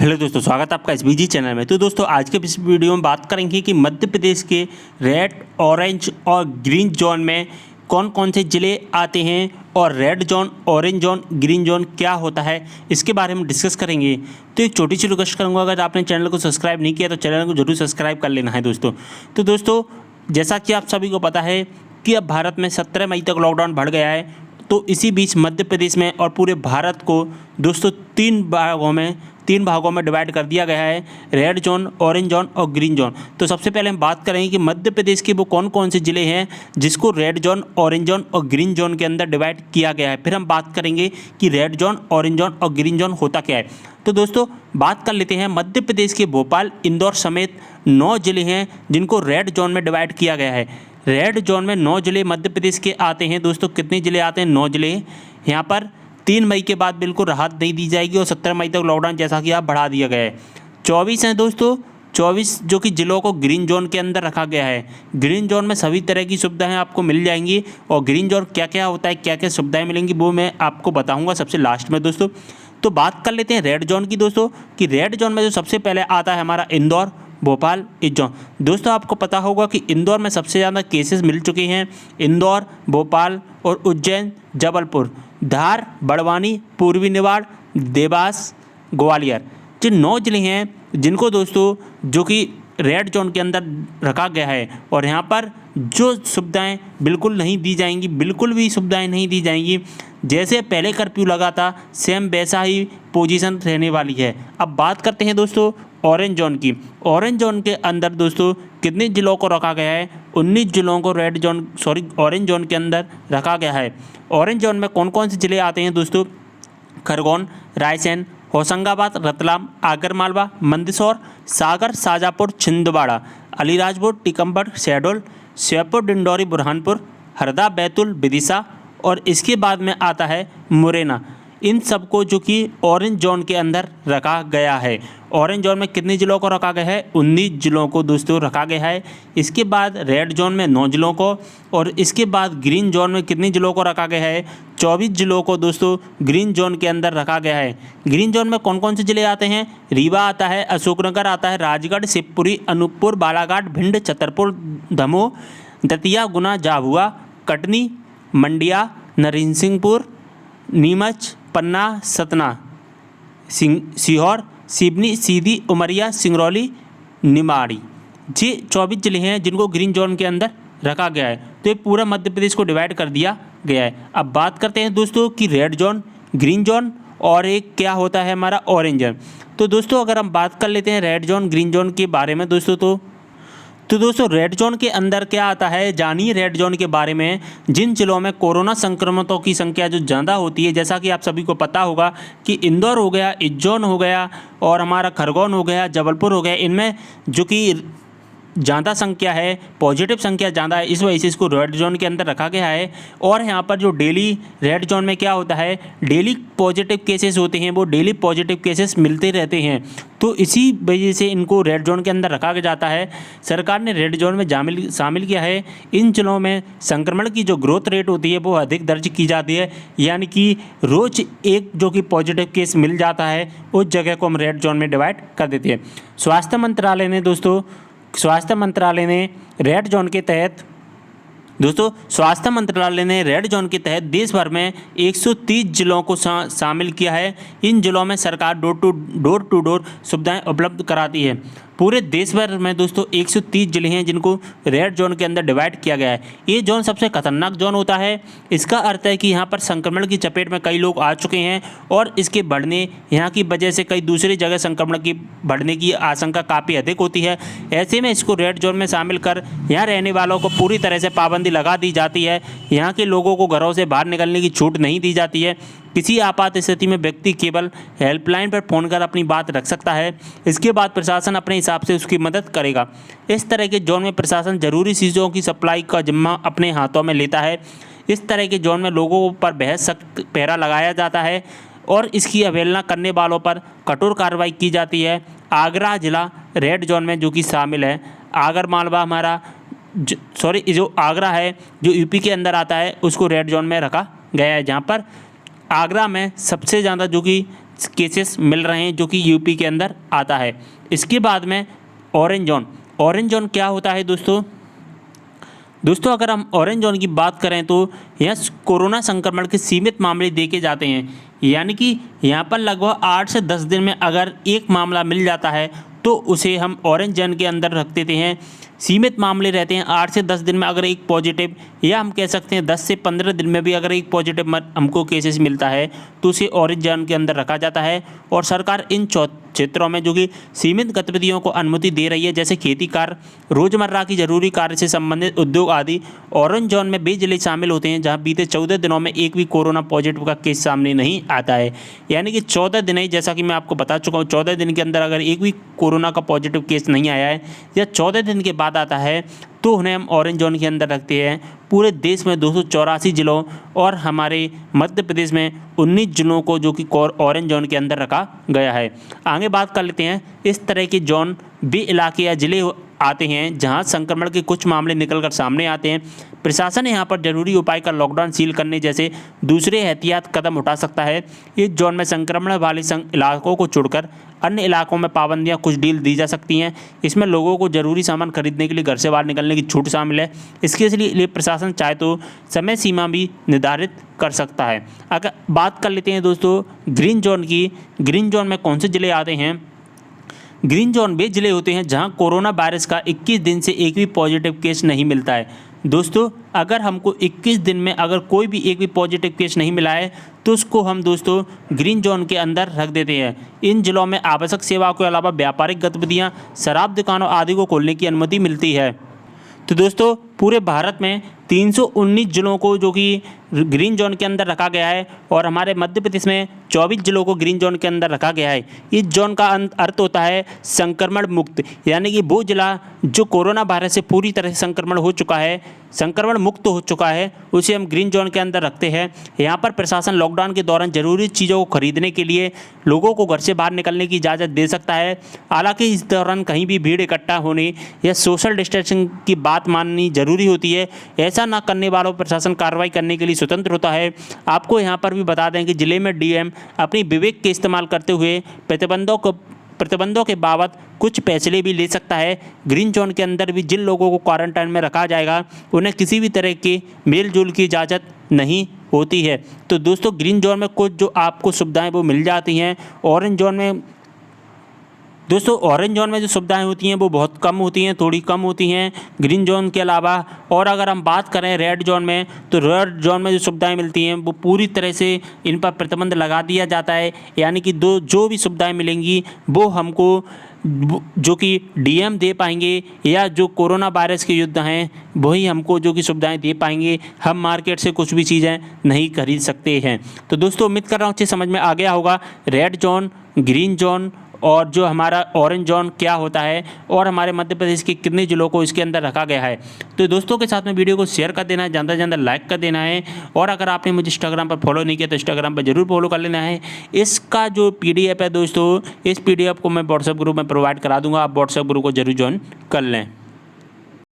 Hello दोस्तों, स्वागत है आपका इस बीजी चैनल में। तो दोस्तों आज के इस वीडियो में बात करेंगे कि मध्य प्रदेश के रेड, ऑरेंज और ग्रीन जोन में कौन कौन से ज़िले आते हैं और red zone, orange zone, green zone क्या होता है, इसके बारे में डिस्कस करेंगे। तो एक छोटी सी रिक्वेस्ट करूँगा, अगर आपने चैनल को सब्सक्राइब नहीं किया तो चैनल को जरूर सब्सक्राइब कर लेना है दोस्तों। तो दोस्तों जैसा कि आप सभी को पता है कि अब भारत में 17 मई तक लॉकडाउन बढ़ गया है। तो इसी बीच मध्य प्रदेश में और पूरे भारत को दोस्तों तीन भागों में डिवाइड कर दिया गया है, रेड जोन, ऑरेंज जोन और ग्रीन जोन। तो सबसे पहले हम बात करेंगे कि मध्य प्रदेश के वो कौन कौन से ज़िले हैं जिसको रेड जोन, ऑरेंज जोन और ग्रीन जोन के अंदर डिवाइड किया गया है। फिर हम बात करेंगे कि रेड जोन, ऑरेंज जोन और ग्रीन जोन होता क्या है। तो दोस्तों बात कर लेते हैं, मध्य प्रदेश के भोपाल, इंदौर समेत 9 ज़िले हैं जिनको रेड जोन में डिवाइड किया गया है। रेड जोन में 9 ज़िले मध्य प्रदेश के आते हैं। दोस्तों कितने ज़िले आते हैं? 9 ज़िले। यहाँ पर 3 मई के बाद बिल्कुल राहत नहीं दी जाएगी और 17 मई तक लॉकडाउन जैसा कि आप बढ़ा दिया गया है। 24 हैं दोस्तों, 24 जो कि ज़िलों को ग्रीन जोन के अंदर रखा गया है। ग्रीन जोन में सभी तरह की सुविधाएं आपको मिल जाएंगी और ग्रीन जोन क्या क्या होता है, क्या क्या सुविधाएं मिलेंगी, वो मैं आपको बताऊँगा सबसे लास्ट में दोस्तों। तो बात कर लेते हैं रेड जोन की दोस्तों, कि रेड जोन में जो सबसे पहले आता है हमारा इंदौर, भोपाल, इस जोन। दोस्तों आपको पता होगा कि इंदौर में सबसे ज़्यादा केसेस मिल चुके हैं। इंदौर, भोपाल और उज्जैन, जबलपुर, धार, बड़वानी, पूर्वी निवाड़, देवास, ग्वालियर, जो 9 ज़िले हैं जिनको दोस्तों जो कि रेड जोन के अंदर रखा गया है। और यहाँ पर जो सुविधाएं बिल्कुल नहीं दी जाएंगी, बिल्कुल भी सुविधाएं नहीं दी जाएंगी। जैसे पहले कर्फ्यू लगा था सेम वैसा ही पोजीशन रहने वाली है। अब बात करते हैं दोस्तों ऑरेंज जोन की। ऑरेंज जोन के अंदर दोस्तों कितने ज़िलों को रखा गया है? 19 ज़िलों को ऑरेंज जोन के अंदर रखा गया है। ऑरेंज जोन में कौन कौन से ज़िले आते हैं दोस्तों? खरगोन, रायसेन, होशंगाबाद, रतलाम, आगरमालवा, मंदसौर, सागर, शाजापुर, छिंदवाड़ा, अलीराजपुर, टीकमगढ़, शहडोल, श्योपुर, डिंडौरी, बुरहानपुर, हरदा, बैतूल, विदिशा और इसके बाद में आता है मुरैना। इन सबको जो कि ऑरेंज जोन के अंदर रखा गया है। ऑरेंज जोन में कितने ज़िलों को रखा गया है? 19 ज़िलों को दोस्तों रखा गया है। इसके बाद रेड जोन में 9 ज़िलों को, और इसके बाद ग्रीन जोन में कितने ज़िलों को रखा गया है? 24 ज़िलों को दोस्तों ग्रीन जोन के अंदर रखा गया है। ग्रीन जोन में कौन कौन से ज़िले आते हैं? रीवा आता है, अशोकनगर आता है, राजगढ़, शिवपुरी, अनूपपुर, बालाघाट, भिंड, छतरपुर, दमोह, दतिया, गुना, झाबुआ, कटनी, मंडिया, नरसिंहपुर, नीमच, पन्ना, सतना, सीहोर, सिवनी, सीधी, उमरिया, सिंगरौली, निमाड़ी। ये 24 ज़िले हैं जिनको ग्रीन जोन के अंदर रखा गया है। तो ये पूरा मध्य प्रदेश को डिवाइड कर दिया गया है। अब बात करते हैं दोस्तों कि रेड जोन, ग्रीन जोन और एक क्या होता है हमारा ऑरेंज जोन। तो दोस्तों अगर हम बात कर लेते हैं रेड जोन, ग्रीन जोन के बारे में दोस्तों, तो दोस्तों रेड जोन के अंदर क्या आता है, जानिए रेड जोन के बारे में। जिन जिलों में कोरोना संक्रमितों की संख्या जो ज़्यादा होती है, जैसा कि आप सभी को पता होगा कि इंदौर हो गया, इज्जौन हो गया और हमारा खरगोन हो गया, जबलपुर हो गया, इनमें जो कि ज़्यादा संख्या है, पॉजिटिव संख्या ज़्यादा है, इस वजह से इसको रेड जोन के अंदर रखा गया है। और यहाँ पर जो डेली रेड जोन में क्या होता है, डेली पॉजिटिव केसेस होते हैं, वो डेली पॉजिटिव केसेस मिलते रहते हैं। तो इसी वजह से इनको रेड जोन के अंदर रखा जाता है। सरकार ने रेड जोन में शामिल किया है। इन जिलों में संक्रमण की जो ग्रोथ रेट होती है वो अधिक दर्ज की जाती है, यानी कि रोज़ एक जो कि पॉजिटिव केस मिल जाता है, उस जगह को हम रेड जोन में डिवाइड कर देते हैं। स्वास्थ्य मंत्रालय ने रेड जोन के तहत देश भर में 130 जिलों को शामिल किया है। इन जिलों में सरकार डोर टू डोर सुविधाएं उपलब्ध कराती है। पूरे देश भर में दोस्तों 130 जिले हैं जिनको रेड जोन के अंदर डिवाइड किया गया है। ये जोन सबसे खतरनाक जोन होता है। इसका अर्थ है कि यहाँ पर संक्रमण की चपेट में कई लोग आ चुके हैं और इसके बढ़ने यहाँ की वजह से कई दूसरी जगह संक्रमण की बढ़ने की आशंका काफ़ी अधिक होती है। ऐसे में इसको रेड जोन में शामिल कर यहाँ रहने वालों को पूरी तरह से पाबंदी लगा दी जाती है। यहाँ के लोगों को घरों से बाहर निकलने की छूट नहीं दी जाती है। किसी आपात स्थिति में व्यक्ति केवल हेल्पलाइन पर फ़ोन कर अपनी बात रख सकता है। इसके बाद प्रशासन अपने हिसाब से उसकी मदद करेगा। इस तरह के जोन में प्रशासन ज़रूरी चीज़ों की सप्लाई का जिम्मा अपने हाथों में लेता है। इस तरह के जोन में लोगों पर बेहद सख्त पहरा लगाया जाता है और इसकी अवहेलना करने वालों पर कठोर कार्रवाई की जाती है। आगरा जिला रेड जोन में जो कि शामिल है। आगरमालवा जो आगरा है जो यूपी के अंदर आता है, उसको रेड जोन में रखा गया है, जहाँ पर आगरा में सबसे ज़्यादा जो कि केसेस मिल रहे हैं जो कि यूपी के अंदर आता है। इसके बाद में ऑरेंज जोन। ऑरेंज जोन क्या होता है दोस्तों अगर हम ऑरेंज जोन की बात करें तो यहाँ कोरोना संक्रमण के सीमित मामले देखे जाते हैं, यानी कि यहाँ पर लगभग 8 से 10 दिन में अगर एक मामला मिल जाता है तो उसे हम ऑरेंज जोन के अंदर रख देते हैं। सीमित मामले रहते हैं 8 से 10 दिन में अगर एक पॉजिटिव, या हम कह सकते हैं 10 से 15 दिन में भी अगर एक पॉजिटिव हमको केसेस मिलता है तो उसे ऑरेंज जोन के अंदर रखा जाता है। और सरकार इन क्षेत्रों में जो कि सीमित गतिविधियों को अनुमति दे रही है, जैसे खेती कार्य, रोजमर्रा की जरूरी कार्य से संबंधित उद्योग आदि, ऑरेंज जोन में वे जिले शामिल होते हैं जहां बीते 14 दिनों में एक भी कोरोना पॉजिटिव का केस सामने नहीं आता है। यानी कि 14 दिन ही, जैसा कि मैं आपको बता चुका हूँ, 14 दिन के अंदर अगर एक भी कोरोना का पॉजिटिव केस नहीं आया है या 14 दिन के बाद आता है तो उन्हें हम ऑरेंज जोन के अंदर रखते हैं। पूरे देश में 284 जिलों और हमारे मध्य प्रदेश में 19 जिलों को जो कि ऑरेंज जोन के अंदर रखा गया है। आगे बात कर लेते हैं, इस तरह के जोन वे इलाके या जिले आते हैं जहां संक्रमण के कुछ मामले निकलकर सामने आते हैं। प्रशासन यहाँ पर जरूरी उपाय का लॉकडाउन सील करने जैसे दूसरे एहतियात कदम उठा सकता है। इस जोन में संक्रमण वाले इलाकों को छोड़कर अन्य इलाकों में पाबंदियां कुछ ढील दी जा सकती हैं। इसमें लोगों को जरूरी सामान खरीदने के लिए घर से बाहर निकलने की छूट शामिल है। इसके लिए प्रशासन चाहे तो समय सीमा भी निर्धारित कर सकता है। अगर बात कर लेते हैं दोस्तों ग्रीन जोन की, ग्रीन जोन में कौन से जिले आते हैं? ग्रीन जोन वे जिले होते हैं जहां कोरोना वायरस का 21 दिन से एक भी पॉजिटिव केस नहीं मिलता है। दोस्तों अगर हमको 21 दिन में अगर कोई भी एक भी पॉजिटिव केस नहीं मिला है तो उसको हम दोस्तों ग्रीन जोन के अंदर रख देते हैं। इन जिलों में आवश्यक सेवाओं के अलावा व्यापारिक गतिविधियां, शराब दुकानों आदि को खोलने की अनुमति मिलती है। तो दोस्तों पूरे भारत में 319 जिलों को जो कि ग्रीन जोन के अंदर रखा गया है और हमारे मध्य प्रदेश में 24 जिलों को ग्रीन जोन के अंदर रखा गया है। इस जोन का अर्थ होता है संक्रमण मुक्त, यानी कि वो जिला जो कोरोना वायरस से पूरी तरह से संक्रमण हो चुका है, संक्रमण मुक्त हो चुका है, उसे हम ग्रीन जोन के अंदर रखते हैं। यहाँ पर प्रशासन लॉकडाउन के दौरान जरूरी चीज़ों को खरीदने के लिए लोगों को घर से बाहर निकलने की इजाज़त दे सकता है। हालांकि इस दौरान कहीं भी भीड़ इकट्ठा होने या सोशल डिस्टेंसिंग की बात माननी जरूरी होती है। ऐसा ना करने वालों पर प्रशासन कार्रवाई करने के लिए स्वतंत्र होता है। आपको यहाँ पर भी बता दें कि जिले में डीएम अपनी विवेक के इस्तेमाल करते हुए प्रतिबंधों के बाबत कुछ फैसले भी ले सकता है। ग्रीन जोन के अंदर भी जिन लोगों को क्वारंटाइन में रखा जाएगा उन्हें किसी भी तरह के मेल जोल की इजाज़त नहीं होती है। तो दोस्तों ग्रीन जोन में कुछ जो आपको सुविधाएं वो मिल जाती हैं। ऑरेंज जोन में दोस्तों ऑरेंज जोन में जो सुविधाएं होती हैं वो बहुत कम होती हैं, थोड़ी कम होती हैं ग्रीन जोन के अलावा। और अगर हम बात करें रेड जोन में, तो रेड जोन में जो सुविधाएं मिलती हैं वो पूरी तरह से इन पर प्रतिबंध लगा दिया जाता है। यानी कि जो भी सुविधाएं मिलेंगी वो हमको जो कि डीएम दे पाएंगे या जो कोरोना वायरस के योद्धा हैं वही हमको जो कि सुविधाएं दे पाएंगे। हम मार्केट से कुछ भी चीज़ें नहीं खरीद सकते हैं। तो दोस्तों उम्मीद कर रहा हूँ अच्छे समझ में आ गया होगा रेड जोन, ग्रीन जोन और जो हमारा ऑरेंज जोन क्या होता है और हमारे मध्य प्रदेश के कितने जिलों को इसके अंदर रखा गया है। तो दोस्तों के साथ में वीडियो को शेयर कर देना है, ज़्यादा से ज़्यादा लाइक कर देना है। और अगर आपने मुझे इंस्टाग्राम पर फॉलो नहीं किया तो इंस्टाग्राम पर जरूर फॉलो कर लेना है। इसका जो PDF है दोस्तों, इस PDF को मैं व्हाट्सएप ग्रुप में प्रोवाइड करा दूँगा, आप व्हाट्सएप ग्रुप को जरूर ज्वाइन कर लें।